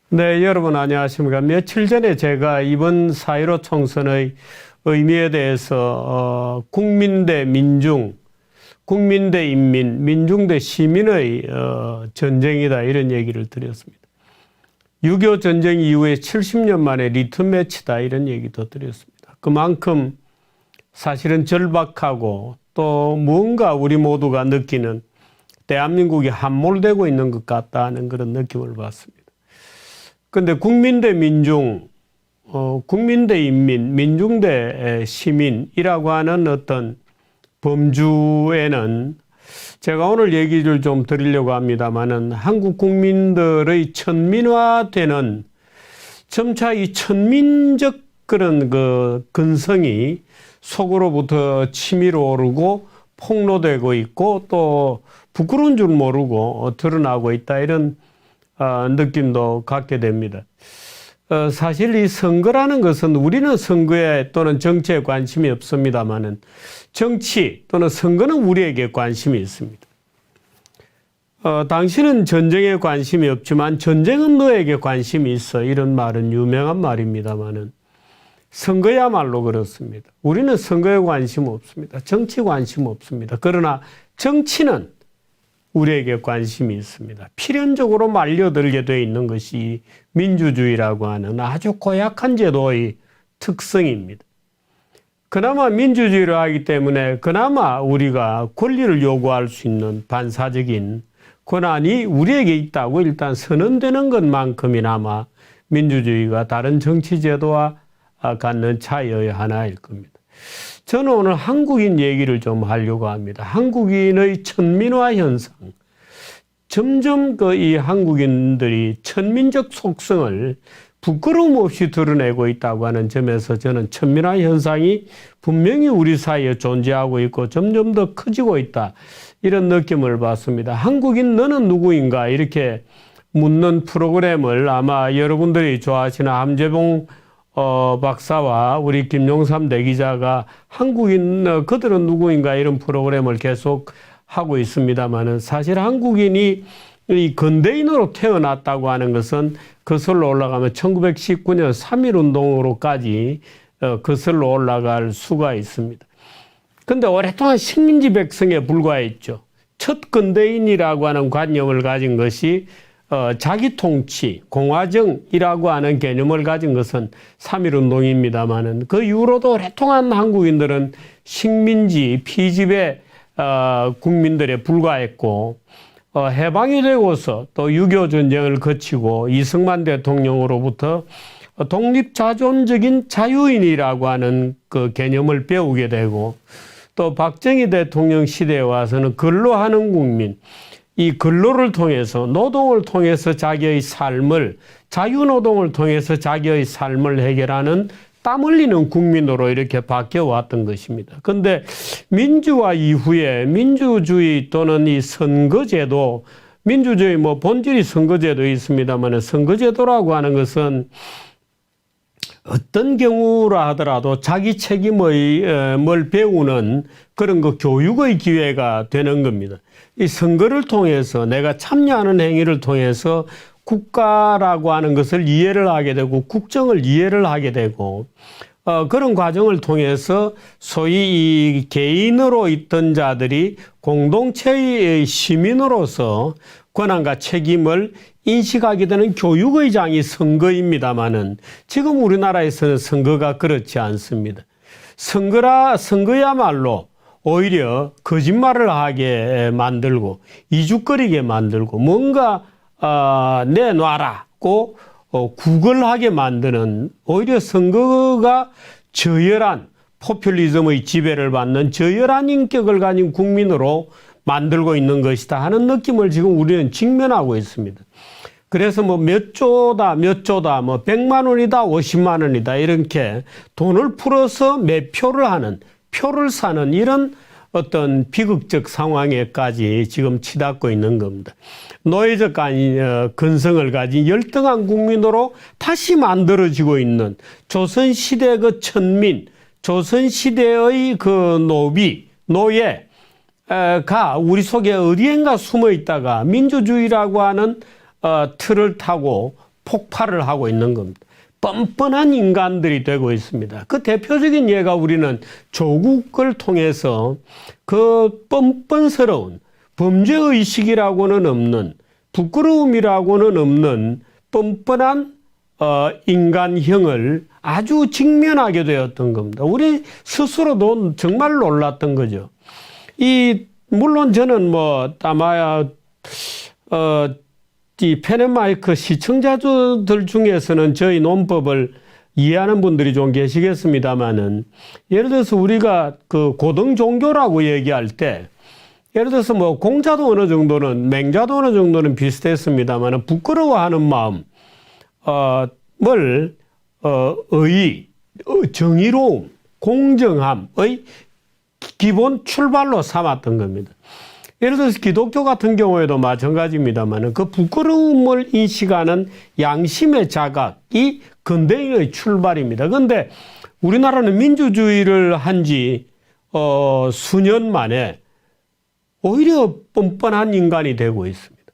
네, 여러분 안녕하십니까. 며칠 전에 제가 이번 4.15 총선의 의미에 대해서 국민 대 민중, 국민 대 인민, 민중 대 시민의 전쟁이다 이런 얘기를 드렸습니다. 6.25 전쟁 이후에 70년 만에 리턴 매치다 이런 얘기도 드렸습니다. 그만큼 사실은 절박하고 또 무언가 우리 모두가 느끼는 대한민국이 함몰되고 있는 것 같다는 그런 느낌을 받습니다. 그런데 국민 대 민중, 국민 대 인민, 민중 대 시민이라고 하는 어떤 범주에는 제가 오늘 얘기를 좀 드리려고 합니다만은 한국 국민들의 천민화되는 점차 이 천민적 그런 그 근성이 속으로부터 치밀어 오르고 폭로되고 있고 또 부끄러운 줄 모르고 드러나고 있다 이런 느낌도 갖게 됩니다. 사실 이 선거라는 것은 우리는 선거에 또는 정치에 관심이 없습니다만은 정치 또는 선거는 우리에게 관심이 있습니다. 당신은 전쟁에 관심이 없지만 전쟁은 너에게 관심이 있어 이런 말은 유명한 말입니다만은 선거야말로 그렇습니다. 우리는 선거에 관심 없습니다. 정치 관심 없습니다. 그러나 정치는 우리에게 관심이 있습니다. 필연적으로 말려들게 되어 있는 것이 민주주의라고 하는 아주 고약한 제도의 특성입니다. 그나마 민주주의를 하기 때문에 그나마 우리가 권리를 요구할 수 있는 반사적인 권한이 우리에게 있다고 일단 선언되는 것만큼이나마 민주주의가 다른 정치제도와 갖는 차이의 하나일 겁니다. 저는 오늘 한국인 얘기를 좀 하려고 합니다. 한국인의 천민화 현상. 점점 이 한국인들이 천민적 속성을 부끄러움 없이 드러내고 있다고 하는 점에서 저는 천민화 현상이 분명히 우리 사이에 존재하고 있고 점점 더 커지고 있다. 이런 느낌을 받습니다. 한국인 너는 누구인가? 이렇게 묻는 프로그램을 아마 여러분들이 좋아하시는 함재봉 박사와 우리 김용삼 대기자가 한국인 그들은 누구인가 이런 프로그램을 계속 하고 있습니다만은 사실 한국인이 이 근대인으로 태어났다고 하는 것은 거슬러 올라가면 1919년 3.1운동으로까지 거슬러 올라갈 수가 있습니다. 그런데 오랫동안 식민지 백성에 불과했죠. 첫 근대인이라고 하는 관념을 가진 것이 자기 통치, 공화정이라고 하는 개념을 가진 것은 3.1운동입니다만은 그 이후로도 오랫동안 한국인들은 식민지, 피지배 국민들에 불과했고 해방이 되고서 또 6.25 전쟁을 거치고 이승만 대통령으로부터 독립자존적인 자유인이라고 하는 그 개념을 배우게 되고 또 박정희 대통령 시대에 와서는 근로하는 국민, 이 근로를 통해서 노동을 통해서 자기의 삶을 자유노동을 통해서 자기의 삶을 해결하는 땀 흘리는 국민으로 이렇게 바뀌어왔던 것입니다. 그런데 민주화 이후에 민주주의 또는 이 선거제도, 민주주의 뭐 본질이 선거제도에 있습니다만 선거제도라고 하는 것은 어떤 경우라 하더라도 자기 책임의 뭘 배우는 그런 그 교육의 기회가 되는 겁니다. 이 선거를 통해서 내가 참여하는 행위를 통해서 국가라고 하는 것을 이해를 하게 되고 국정을 이해를 하게 되고 그런 과정을 통해서 소위 이 개인으로 있던 자들이 공동체의 시민으로서 권한과 책임을 인식하게 되는 교육의 장이 선거입니다마는 지금 우리나라에서는 선거가 그렇지 않습니다. 선거야말로 오히려 거짓말을 하게 만들고 이죽거리게 만들고 뭔가 내놔라고 구걸하게 만드는 오히려 선거가 저열한 포퓰리즘의 지배를 받는 저열한 인격을 가진 국민으로 만들고 있는 것이다 하는 느낌을 지금 우리는 직면하고 있습니다. 그래서 뭐 몇 조다 뭐 100만 원이다 50만 원이다 이렇게 돈을 풀어서 매표를 하는 표를 사는 이런 어떤 비극적 상황에까지 지금 치닫고 있는 겁니다. 노예적 근성을 가진 열등한 국민으로 다시 만들어지고 있는 조선시대 그 천민, 조선시대의 그 노예가 우리 속에 어디엔가 숨어 있다가 민주주의라고 하는 틀을 타고 폭발을 하고 있는 겁니다. 뻔뻔한 인간들이 되고 있습니다. 그 대표적인 예가 우리는 조국을 통해서 그 뻔뻔스러운 범죄의식이라고는 없는, 부끄러움이라고는 없는 뻔뻔한 인간형을 아주 직면하게 되었던 겁니다. 우리 스스로도 정말 놀랐던 거죠. 물론 저는 아마 이 펜앤마이크 시청자들 중에서는 저희 논법을 이해하는 분들이 좀 계시겠습니다만은, 예를 들어서 우리가 그 고등 종교라고 얘기할 때, 예를 들어서 공자도 어느 정도는, 맹자도 어느 정도는 비슷했습니다만은, 부끄러워하는 마음, 의의, 정의로움, 공정함의 기본 출발로 삼았던 겁니다. 예를 들어서 기독교 같은 경우에도 마찬가지입니다만 그 부끄러움을 인식하는 양심의 자각이 근대인의 출발입니다. 그런데 우리나라는 민주주의를 한 지 수년 만에 오히려 뻔뻔한 인간이 되고 있습니다.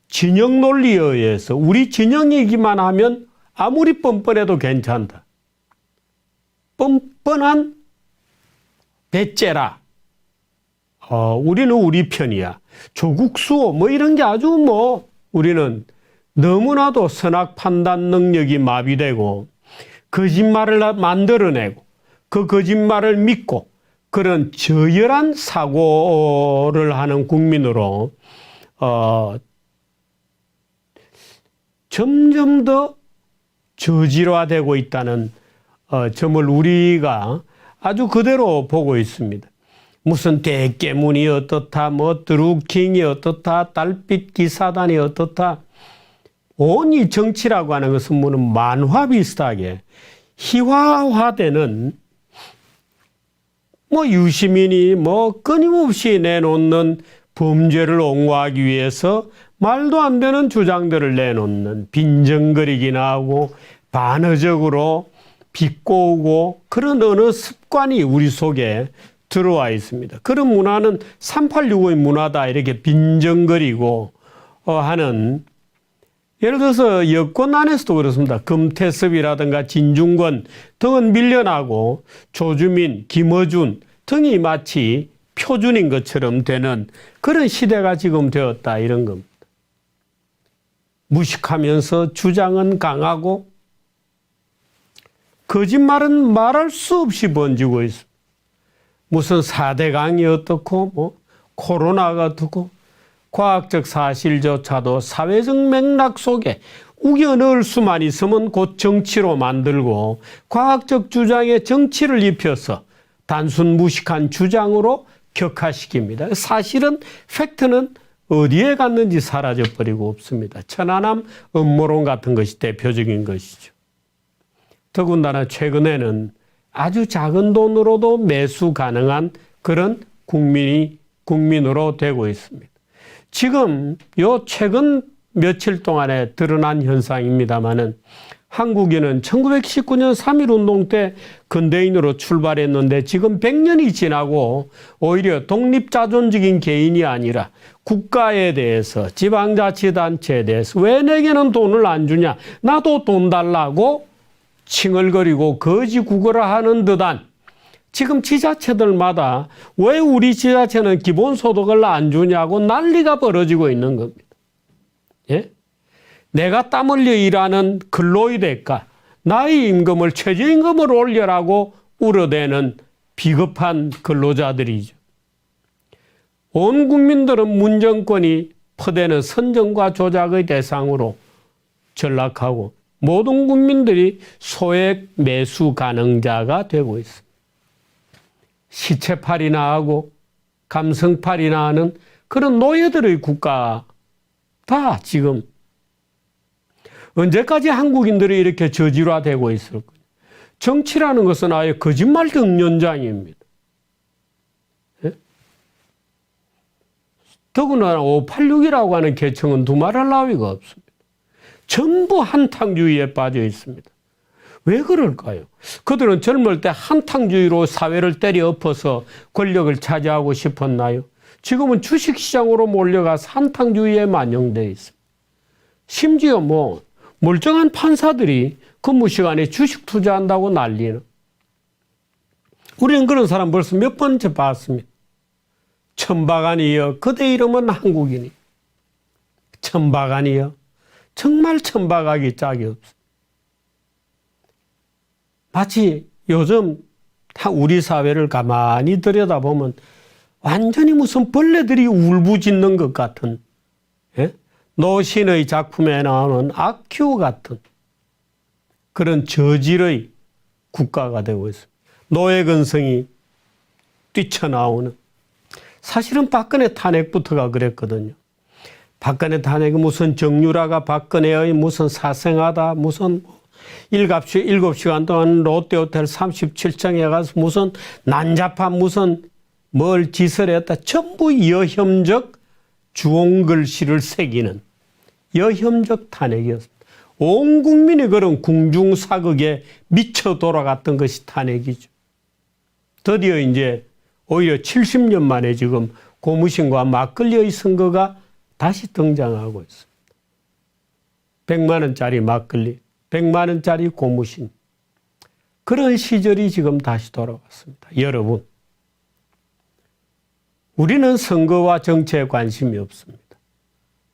진영 논리에 의해서 우리 진영이기만 하면 아무리 뻔뻔해도 괜찮다. 뻔뻔한 배째라. 우리는 우리 편이야. 조국 수호 이런 게 아주 우리는 너무나도 선악 판단 능력이 마비되고 거짓말을 만들어내고 그 거짓말을 믿고 그런 저열한 사고를 하는 국민으로 점점 더 저질화되고 있다는 점을 우리가 아주 그대로 보고 있습니다. 무슨 대깨문이 어떻다, 드루킹이 어떻다, 달빛 기사단이 어떻다. 온 이 정치라고 하는 것은 만화 비슷하게 희화화되는 유시민이 끊임없이 내놓는 범죄를 옹호하기 위해서 말도 안 되는 주장들을 내놓는, 빈정거리기나 하고 반어적으로 비꼬고 그런 어느 습관이 우리 속에 들어와 있습니다. 그런 문화는 3865의 문화다 이렇게 빈정거리고 하는, 예를 들어서 여권 안에서도 그렇습니다. 금태섭이라든가 진중권 등은 밀려나고 조주민, 김어준 등이 마치 표준인 것처럼 되는 그런 시대가 지금 되었다 이런 겁니다. 무식하면서 주장은 강하고 거짓말은 말할 수 없이 번지고 있습니다. 무슨 4대강이 어떻고 코로나가 어떻고 과학적 사실조차도 사회적 맥락 속에 우겨 넣을 수만 있으면 곧 정치로 만들고 과학적 주장에 정치를 입혀서 단순 무식한 주장으로 격화시킵니다. 사실은 팩트는 어디에 갔는지 사라져버리고 없습니다. 천안함 음모론 같은 것이 대표적인 것이죠. 더군다나 최근에는 아주 작은 돈으로도 매수 가능한 그런 국민으로 되고 있습니다. 지금 최근 며칠 동안에 드러난 현상입니다마는 한국인은 1919년 3.1운동 때 근대인으로 출발했는데 지금 100년이 지나고 오히려 독립자존적인 개인이 아니라 국가에 대해서, 지방자치단체에 대해서 왜 내게는 돈을 안 주냐, 나도 돈 달라고 칭얼거리고 거지구걸을 하는 듯한, 지금 지자체들마다 왜 우리 지자체는 기본소득을 안 주냐고 난리가 벌어지고 있는 겁니다. 예? 내가 땀 흘려 일하는 근로의 대가, 나의 임금을 최저임금을 올려라고 울어대는 비겁한 근로자들이죠. 온 국민들은 문정권이 퍼대는 선정과 조작의 대상으로 전락하고 모든 국민들이 소액 매수 가능자가 되고 있습니다. 시체팔이나 하고 감성팔이나 하는 그런 노예들의 국가 다 지금 언제까지 한국인들이 이렇게 저질화되고 있을까요? 정치라는 것은 아예 거짓말 경연장입니다. 예? 더구나 586이라고 하는 계층은 두말할 나위가 없습니다. 전부 한탕주의에 빠져 있습니다. 왜 그럴까요? 그들은 젊을 때 한탕주의로 사회를 때려 엎어서 권력을 차지하고 싶었나요? 지금은 주식시장으로 몰려가서 한탕주의에 만연되어 있습니다. 심지어 멀쩡한 판사들이 근무 시간에 주식 투자한다고 난리는. 우리는 그런 사람 벌써 몇 번째 봤습니다. 천박하니여 그대 이름은 한국인이. 천박하니여 정말 천박하기 짝이 없어. 마치 요즘 우리 사회를 가만히 들여다보면 완전히 무슨 벌레들이 울부짖는 것 같은, 예? 노신의 작품에 나오는 악큐 같은 그런 저질의 국가가 되고 있습니다. 노예근성이 뛰쳐나오는. 사실은 박근혜 탄핵부터가 그랬거든요. 박근혜 탄핵이 무슨 정유라가 박근혜의 무슨 사생하다, 무슨 7시간 동안 롯데호텔 37층에 가서 무슨 난잡한 무슨 뭘 짓을 했다. 전부 여혐적 주홍글씨를 새기는 여혐적 탄핵이었습니다. 온 국민이 그런 궁중사극에 미쳐 돌아갔던 것이 탄핵이죠. 드디어 이제 오히려 70년 만에 지금 고무신과 막걸리의 선거가 다시 등장하고 있습니다. 100만 원짜리 막걸리, 100만 원짜리 고무신. 그런 시절이 지금 다시 돌아왔습니다. 여러분, 우리는 선거와 정치에 관심이 없습니다.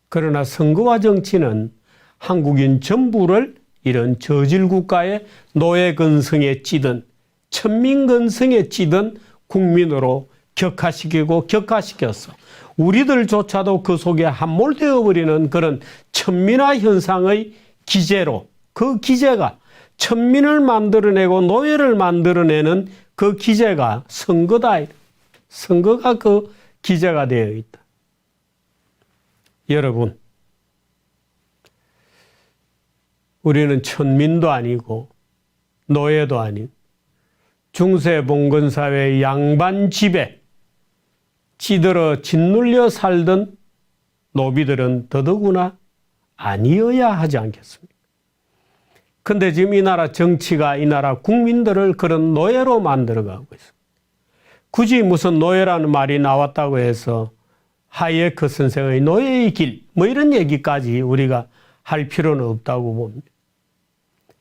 그러나 선거와 정치는 한국인 전부를 이런 저질국가의 노예근성에 찌든 천민근성에 찌든 국민으로 격화시키고 격화시켰어. 우리들조차도 그 속에 함몰되어 버리는 그런 천민화 현상의 기제로, 그 기제가 천민을 만들어내고 노예를 만들어내는 그 기제가 선거다. 선거가 그 기제가 되어 있다. 여러분, 우리는 천민도 아니고 노예도 아닌 중세 봉건 사회의 양반 집에 찌들어 짓눌려 살던 노비들은 더더구나 아니어야 하지 않겠습니까? 근데 지금 이 나라 정치가 이 나라 국민들을 그런 노예로 만들어가고 있습니다. 굳이 무슨 노예라는 말이 나왔다고 해서 하이에크 선생의 노예의 길, 뭐 이런 얘기까지 우리가 할 필요는 없다고 봅니다.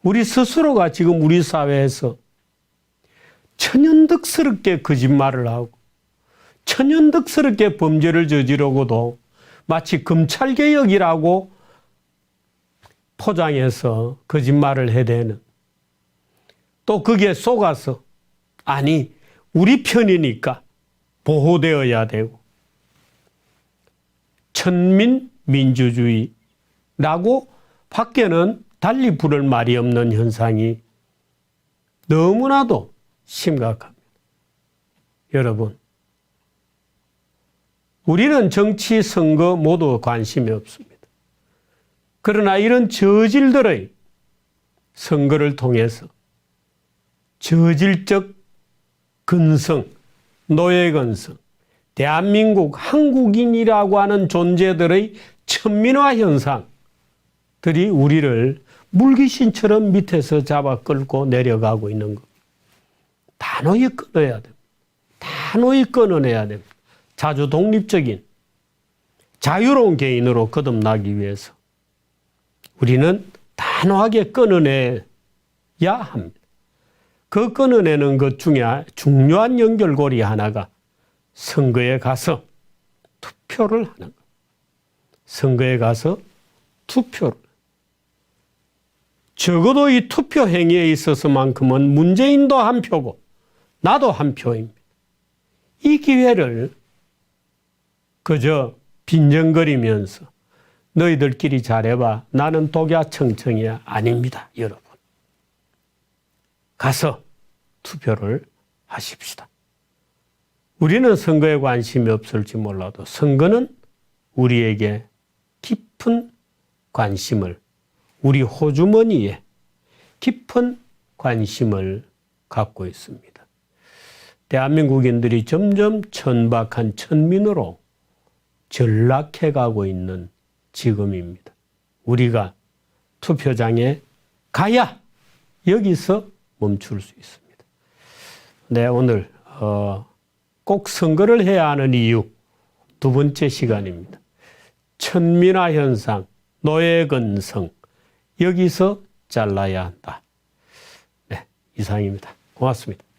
우리 스스로가 지금 우리 사회에서 천연덕스럽게 거짓말을 하고 천연덕스럽게 범죄를 저지르고도 마치 검찰개혁이라고 포장해서 거짓말을 해대는, 또 거기에 속아서 아니 우리 편이니까 보호되어야 되고 천민민주주의라고 밖에는 달리 부를 말이 없는 현상이 너무나도 심각합니다. 여러분, 우리는 정치, 선거 모두 관심이 없습니다. 그러나 이런 저질들의 선거를 통해서 저질적 근성, 노예근성, 대한민국, 한국인이라고 하는 존재들의 천민화 현상들이 우리를 물귀신처럼 밑에서 잡아 끌고 내려가고 있는 것. 단호히 끊어야 됩니다. 단호히 끊어내야 됩니다. 자주 독립적인 자유로운 개인으로 거듭나기 위해서 우리는 단호하게 끊어내야 합니다. 그 끊어내는 것 중에 중요한 연결고리 하나가 선거에 가서 투표를 하는 것. 선거에 가서 투표를. 적어도 이 투표 행위에 있어서만큼은 문재인도 한 표고 나도 한 표입니다. 이 기회를 그저 빈정거리면서 너희들끼리 잘해봐, 나는 독야청청이야, 아닙니다, 여러분. 가서 투표를 하십시다. 우리는 선거에 관심이 없을지 몰라도 선거는 우리에게 깊은 관심을, 우리 호주머니에 깊은 관심을 갖고 있습니다. 대한민국인들이 점점 천박한 천민으로 전락해가고 있는 지금입니다. 우리가 투표장에 가야 여기서 멈출 수 있습니다. 네, 오늘 꼭 선거를 해야 하는 이유 두 번째 시간입니다. 천민화 현상, 노예근성, 여기서 잘라야 한다. 네, 이상입니다. 고맙습니다.